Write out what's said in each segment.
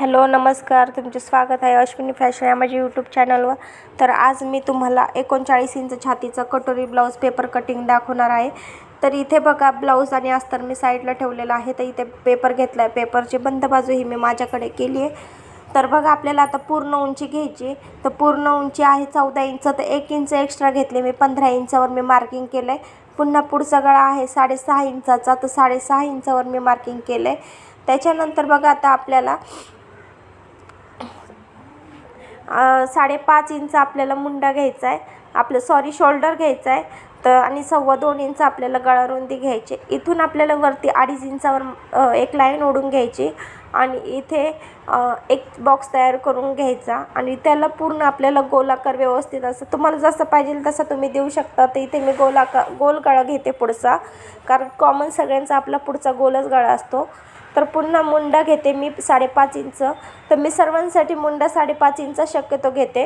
Hello नमस्कार, तुमचे स्वागत आहे अश्विनी फॅशन या माझ्या यूट्यूब चॅनलवर। तर आज मी तुम्हाला 39 इंच छातीचा कटोरी ब्लाऊज पेपर कटिंग दाखवणार आहे। तर इथे बघा ब्लाऊज आणि अस्तर मी साईडला ठेवलेला आहे। तर इथे पेपर घेतला आहे, पेपरची बंद बाजू ही मी माझ्याकडे केली आहे। तर बघा आपल्याला आता पूर्ण उंची घ्यायची। तर पूर्ण उंची आहे 14 इंच, तर 1 इंच एक्स्ट्रा घेतले मी, 15 इंचावर मी मार्किंग केलं आहे। पुन्हा पुढचा गळा आहे 6.5 इंचाचा, तर 6.5 इंचावर मी मार्किंग केलं आहे। त्याच्यानंतर बघा आता आपल्याला 5.5 इंच आपल्याला मुंडा घ्यायचा आहे, आपलं शोल्डर घ्यायचा आहे। तर आणि 2.25 इंच आपल्याला गळा रुंदी घ्यायची। इथून आपल्याला वरती 2.5 इंचावर एक लाईन ओढून घ्यायची आणि इथे एक बॉक्स तयार करून घ्यायचा आणि त्याला पूर्ण आपल्याला गोलाकार व्यवस्थित असं तुम्हाला जसं पाहिजे तसं तुम्ही देऊ शकता। तर इथे मी गोल गळा घेते पुढचा, कारण कॉमन सगळ्यांचा आपला पुढचा गोलच गळा असतो। तर पुन्हा मुंडा घेते मी 5.5 इंच। तर मी सर्वांसाठी मुंडा 5.5 इंच शक्यतो घेते,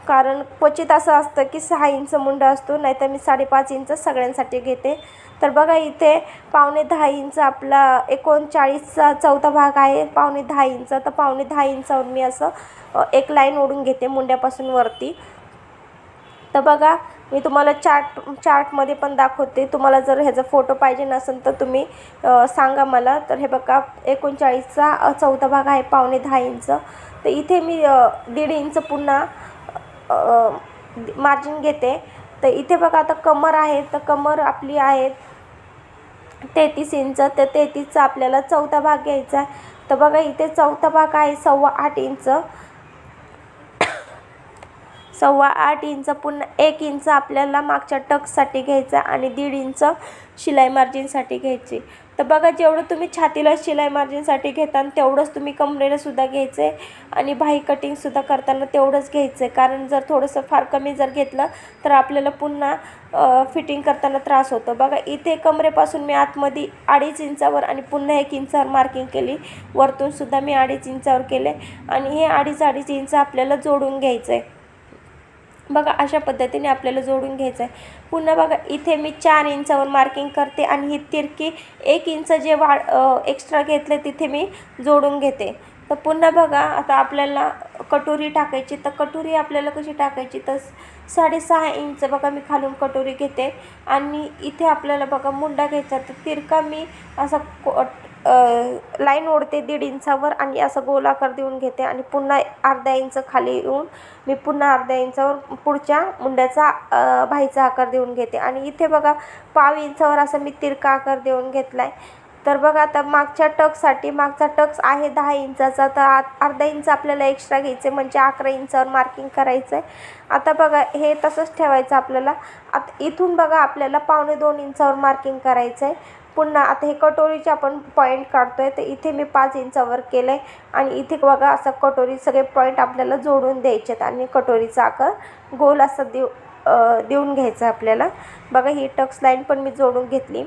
कारण क्वचित असं असतं की 6 इंच मुंडा असतो, नाहीतर मी 5.5 इंच सगळ्यांसाठी घेते। तर बघा इथे 9.5 इंच आपला 39चा चौथा भाग आहे, 9.5 इंच। तर 9.5 इंचावर मी असं एक लाईन ओढून घेते मुंड्यापासून वरती। तर बघा मी तुम्हाला चार्टमध्ये पण दाखवते, तुम्हाला जर ह्याचा फोटो पाहिजे नसेल तर तुम्ही सांगा मला। तर हे बघा 39चा चौथा भाग आहे 9.5 इंच। तर इथे मी 1.5 इंच पुन्हा मार्जिन घेते। तर इथे बघा आता कमर आहे, तर कमर आपली आहे 33 इंच। तर 33चा आपल्याला चौथा भाग घ्यायचा आहे। तर बघा इथे चौथा भाग आहे 8.25 इंच, 8.25 इंच। पुन्हा 1 इंच आपल्याला मागच्या टक्ससाठी घ्यायचा आणि 1.5 इंच शिलाई मार्जिनसाठी घ्यायची। तर बघा जेवढं तुम्ही छातीला शिलाई मार्जिनसाठी घेता तेवढंच तुम्ही कमरेला सुद्धा घ्यायचं आहे आणि बाही कटिंगसुद्धा करताना तेवढंच घ्यायचं आहे, कारण जर थोडंसं फार कमी जर घेतलं तर आपल्याला पुन्हा फिटिंग करताना त्रास होतो। बघा इथे कमरेपासून मी आतमध्ये 2.5 इंचावर आणि पुन्हा 1 इंचावर मार्किंग केली, वरतूनसुद्धा मी 2.5 इंचावर केले आणि हे 2.5 इंच आपल्याला जोडून घ्यायचं आहे। बघा अशा पद्धतीने आपल्याला जोडून घ्यायचं आहे। पुन्हा बघा इथे मी 4 इंचावर मार्किंग करते आणि ही तिरकी 1 इंच जे एक्स्ट्रा घेतले तिथे मी जोडून घेते। तर पुन्हा बघा आता आपल्याला कटोरी टाकायची। तर कटोरी आपल्याला कशी टाकायची, तर 6.5 इंच बघा मी खालून कटोरी घेते आणि इथे आपल्याला बघा मुंडा घ्यायचा। तर तिरका मी असा लाईन ओढते 1.5 इंचावर आणि असं गोलाकार देऊन घेते आणि पुन्हा अर्धा इंच खाली येऊन मी पुन्हा अर्ध्या इंचावर पुढच्या मुंड्याचा बाहीचा आकार देऊन घेते आणि इथे बघा 1/2 इंचावर असं मी तिरका आकार देऊन घेतला आहे। तर बघा आता मागच्या टक्ससाठी, मागचा टक्स आहे 10 इंचाचा, तर अर्धा इंच आपल्याला एक्स्ट्रा घ्यायचे, म्हणजे 11 इंचावर मार्किंग करायचं आहे। आता बघा हे तसंच ठेवायचं आपल्याला। आता इथून बघा आपल्याला 1.25 इंचावर मार्किंग करायचं आहे। पुन्हा आता हे कटोरीचे आपण पॉईंट काढतोय, तर इथे मी 5 इंचावर केलं आहे आणि इथे बघा असं कटोरी सगळे पॉईंट आपल्याला जोडून द्यायचे आहेत आणि कटोरीचा आकार गोल असा देऊन घ्यायचा आपल्याला। बघा ही टक्स लाईन पण मी जोडून घेतली।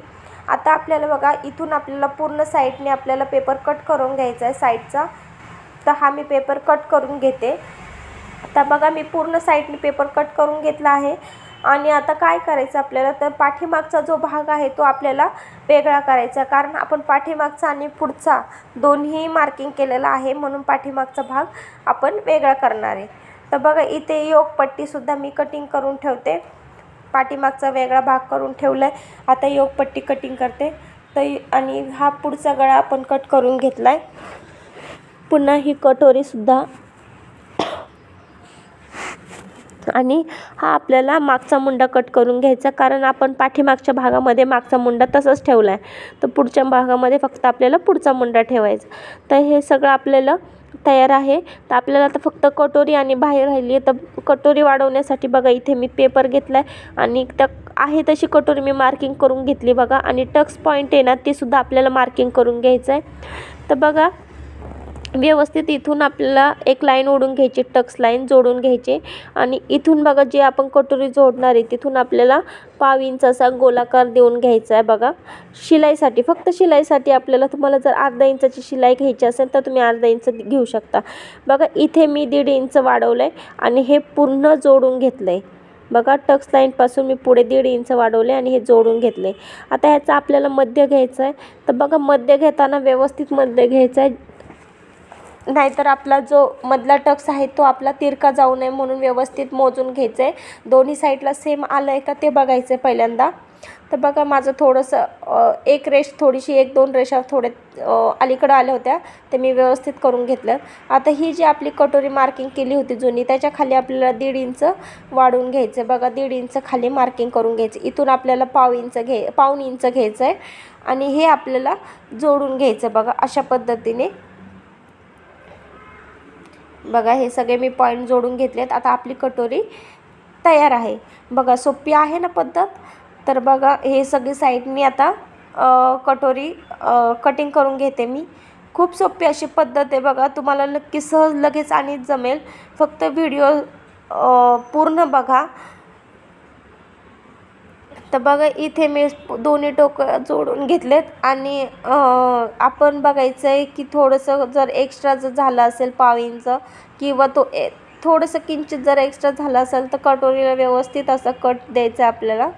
आता आपल्याला बघा इथून आपल्याला पूर्ण साईडने आपल्याला पेपर कट करून घ्यायचा आहे साईडचा। तर हा मी पेपर कट करून घेते। आता बघा मी पूर्ण साईडने पेपर कट करून घेतला आहे आणि आता काय करायचं आपल्याला, तर पाठीमागचा जो भाग आहे तो आपल्याला वेगळा करायचा, कारण आपण पाठीमागचा आणि पुढचा दोन्ही मार्किंग केलेला आहे, म्हणून पाठीमागचा भाग आपण वेगळा करणार आहे। तर बघा इथे योगपट्टीसुद्धा मी कटिंग करून ठेवते, पाठीमागचा वेगळा भाग करून ठेवला आहे। आता योगपट्टी कटिंग करते। तर आणि हा पुढचा गळा आपण कट करून घेतला आहे। पुन्हा ही कटोरीसुद्धा आणि हा आपल्याला मागचा मुंडा कट करून घ्यायचा, कारण आपण पाठीमागच्या भागामध्ये मागचा मुंडा तसंच ठेवला आहे, तर पुढच्या भागामध्ये फक्त आपल्याला पुढचा मुंडा ठेवायचा। तर हे सगळं आपल्याला तयार आहे। तर आपल्याला आता फक्त कटोरी आणि बाहेर राहिली आहे। तर कटोरी वाढवण्यासाठी बघा इथे मी पेपर घेतला आहे आणि आहे तशी कटोरी मी मार्किंग करून घेतली बघा, आणि टक्स पॉईंट आहे ना ते सुद्धा आपल्याला मार्किंग करून घ्यायचं आहे। तर बघा व्यवस्थित इथून आपल्याला एक लाईन ओढून घ्यायची, टक्स लाईन जोडून घ्यायची आणि इथून बघा जे आपण कटोरी जोडणार आहे तिथून आपल्याला 1/2 इंच असा गोलाकार देऊन घ्यायचा आहे। बघा शिलाईसाठी, फक्त शिलाईसाठी आपल्याला, तुम्हाला जर अर्धा इंचाची शिलाई घ्यायची असेल तर तुम्ही अर्धा इंच घेऊ शकता। बघा इथे मी 1.5 इंच वाढवलं आहे आणि हे पूर्ण जोडून घेतलं आहे। बघा टक्स लाईनपासून मी पुढे 1.5 इंच वाढवले आणि हे जोडून घेतले। आता ह्याचा आपल्याला मध्य घ्यायचा आहे। तर बघा मध्य घेताना व्यवस्थित मध्य घ्यायचं आहे, नाहीतर आपला जो मधला टक्स आहे तो आपला तिरका जाऊ नये म्हणून व्यवस्थित मोजून घ्यायचं आहे. दोन्ही साईडला सेम आलं आहे का ते बघायचं आहे पहिल्यांदा. तर बघा माझं थोडंसं एक रेष थोडीशी 1-2 रेषा थोडे अलीकडं आल्या होत्या ते मी व्यवस्थित करून घेतलं. आता ही जी आपली कटोरी मार्किंग केली होती जुनी त्याच्या खाली आपल्याला 1.5 इंच वाढवून घ्यायचं आहे. बघा 1.5 इंच खाली मार्किंग करून घ्यायचं. इथून आपल्याला पाऊण इंच घ्यायचं आहे आणि हे आपल्याला जोडून घ्यायचं. बघा अशा पद्धतीने बघा हे सगळे मी पॉईंट जोडून घेतलेत. आता आपली कटोरी तयार आहे. बघा सोपी आहे ना पद्धत. तर बघा हे सगळी साईडनी आता कटोरी कटिंग करून घेते मी. खूप सोपी अशी पद्धत आहे. बघा तुम्हाला नक्की सहज लगेच आणि जमेल. फक्त व्हिडिओ पूर्ण बघा. तर बघा इथे मी दोन्ही टोकं जोडून घेतलेत आणि आपण बघायचं आहे की थोडंसं जर एक्स्ट्रा जर झालं असेल पाव इंच किंवा थोडंसं किंचित जर एक्स्ट्रा झालं असेल तर कटोरीला व्यवस्थित असं कट द्यायचं आहे आपल्याला.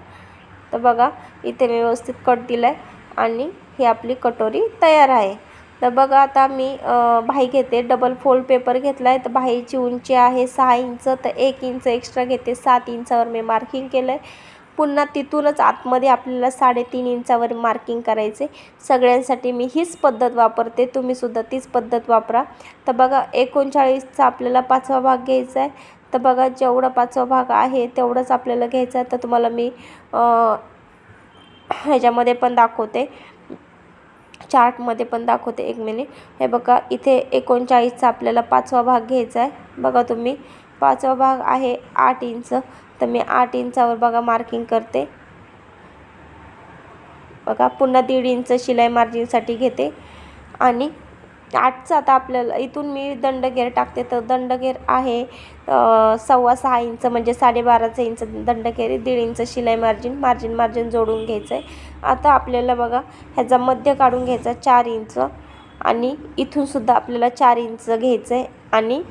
तर बघा इथे मी व्यवस्थित कट दिला आहे आणि ही आपली कटोरी तयार आहे. तर बघा आता मी बाही घेते. डबल फोल्ड पेपर घेतला आहे. तर बाहीची उंची आहे 6 इंच. तर 1 इंच एक्स्ट्रा घेते. 7 इंचावर मी मार्किंग केलं आहे. पुन्हा तिथूनच आतमध्ये आपल्याला 3.5 इंचावर मार्किंग करायचे. सगळ्यांसाठी मी हीच पद्धत वापरते. तुम्हीसुद्धा तीच पद्धत वापरा. तर बघा 39चा आपल्याला 5वा भाग घ्यायचा आहे. तर बघा जेवढा 5वा भाग आहे तेवढंच आपल्याला घ्यायचं आहे. तर तुम्हाला मी ह्याच्यामध्ये पण दाखवते, चार्टमध्ये पण दाखवते. 1 मिनिट. हे बघा इथे 39चा आपल्याला 5वा भाग घ्यायचा आहे. बघा तुम्ही 5वा भाग आहे 8 इंच. तर मी 8 इंचावर बघा मार्किंग करते. बघा पुन्हा 1.5 इंच शिलाई मार्जिनसाठी घेते आणि 8चा आता आपल्याला इथून मी दंडगेर टाकते. तर दंडगेर आहे 6.25 इंच म्हणजे 12.5 इंच दंडगेर, 1.5 इंच शिलाई मार्जिन जोडून घ्यायचं आहे. आता आपल्याला बघा ह्याचा मध्य काढून घ्यायचा 4 इंच आणि इथूनसुद्धा आपल्याला 4 इंच घ्यायचं आहे आणि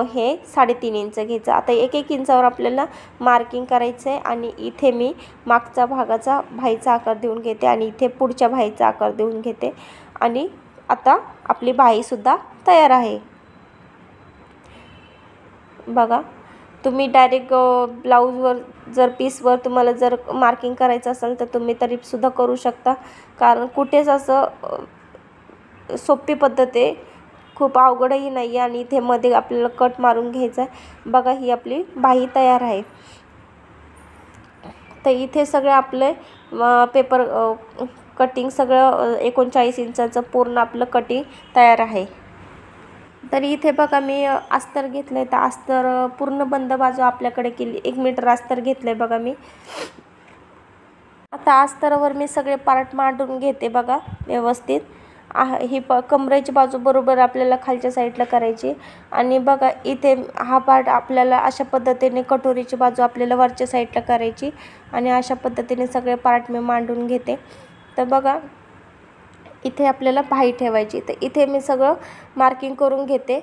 हे 3.5 इंच घ्यायचं. आता 1-1 इंचावर आपल्याला मार्किंग करायचं आहे आणि इथे मी मागचा भागाचा बाहीचा आकार देऊन घेते आणि इथे पुढच्या बाहीचा आकार देऊन घेते आणि आता आपली बाहीसुद्धा तयार आहे. बघा तुम्ही डायरेक्ट ब्लाऊजवर जर पीसवर तुम्हाला जर मार्किंग करायचं असेल तर तुम्ही तरीसुद्धा करू शकता. कारण कुठेच असं सोपी पद्धत आहे, खूप अवघडही नाही आहे. आणि इथे मध्ये आपल्याला कट मारून घ्यायचा आहे. बघा ही आपली बाही तयार आहे. तर इथे सगळे आपले पेपर कटिंग सगळं 39 इंचाचं पूर्ण आपलं कटिंग तयार आहे. तर इथे बघा मी अस्तर घेतलं आहे. तर अस्तर पूर्ण बंद बाजू आपल्याकडे केली. 1 मीटर अस्तर घेतलं आहे बघा मी. आता अस्तरावर मी सगळे पार्ट मांडून घेते. बघा व्यवस्थित ही कमरेची बाजू बरोबर आपल्याला खालच्या साईडला करायची आणि बघा इथे हा पार्ट आपल्याला अशा पद्धतीने कटोरीची बाजू आपल्याला वरच्या साईडला करायची आणि अशा पद्धतीने सगळे पार्ट मी मांडून घेते. तर बघा इथे आपल्याला बाही ठेवायची. तर इथे मी सगळं मार्किंग करून घेते.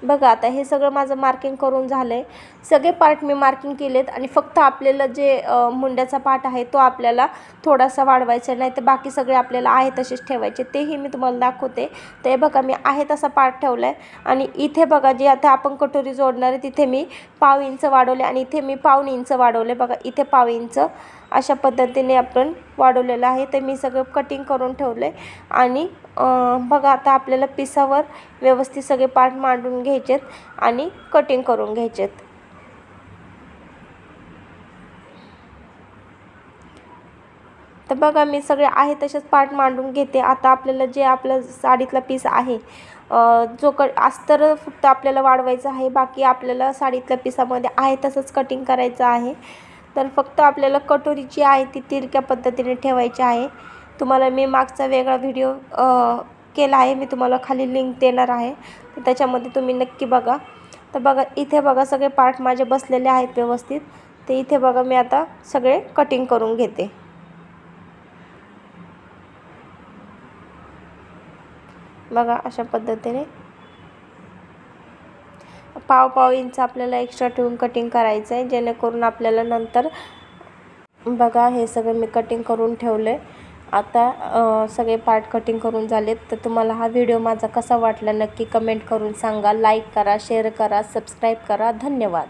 बघा आता हे सगळं माझं मार्किंग करून झालं आहे. सगळे पार्ट मी मार्किंग केलेत आणि फक्त आपल्याला जे मुंड्याचा पार्ट आहे तो आपल्याला थोडासा वाढवायचा, नाही तर बाकी सगळे आपल्याला आहे तसेच ठेवायचे. तेही मी तुम्हाला दाखवते. तर हे बघा मी आहे तसा पार्ट ठेवला आहे आणि इथे बघा जे आता आपण कटोरी जोडणार आहे तिथे मी पाव इंच वाढवले आणि इथे मी 1.25 इंच वाढवले. बघा इथे 1.25 इंच अशा पद्धतीने आपण वाढवलेलं आहे. तर मी सगळं कटिंग करून ठेवलं आहे आणि बघा आता आपल्याला पिसावर व्यवस्थित सगळे पार्ट मांडून घ्यायचेत आणि कटिंग करून घ्यायचेत. तर बघा मी सगळे आहे तसेच पार्ट मांडून घेते. आता आपल्याला जे आपलं साडीतला पीस आहे जो अस्तर फक्त आपल्याला वाढवायचं आहे, बाकी आपल्याला साडीतल्या पिसामध्ये आहे तसंच कटिंग करायचं आहे. तर फक्त आपल्याला कटोरी जी आहे ती तिरक्या पद्धतीने ठेवायची आहे. तुम्हाला मी मागचा वेगळा व्हिडिओ केला आहे, मी तुम्हाला खाली लिंक देणार आहे, तर त्याच्यामध्ये तुम्ही नक्की बघा. तर बघा इथे बघा सगळे पार्ट माझे बसलेले आहेत व्यवस्थित. तर इथे बघा मी आता सगळे कटिंग करून घेते. बघा अशा पद्धतीने 1.5 इंच आपल्याला एक्स्ट्रा ठेवून कटिंग करायचं आहे, जेणेकरून आपल्याला नंतर बघा हे सगळं मी कटिंग करून ठेवलं आहे आता सगळे पार्ट कटिंग करून झालेत. तर तुम्हाला हा व्हिडिओ माझा कसा वाटला नक्की कमेंट करून सांगा. लाईक करा, शेअर करा, सबस्क्राईब करा. धन्यवाद.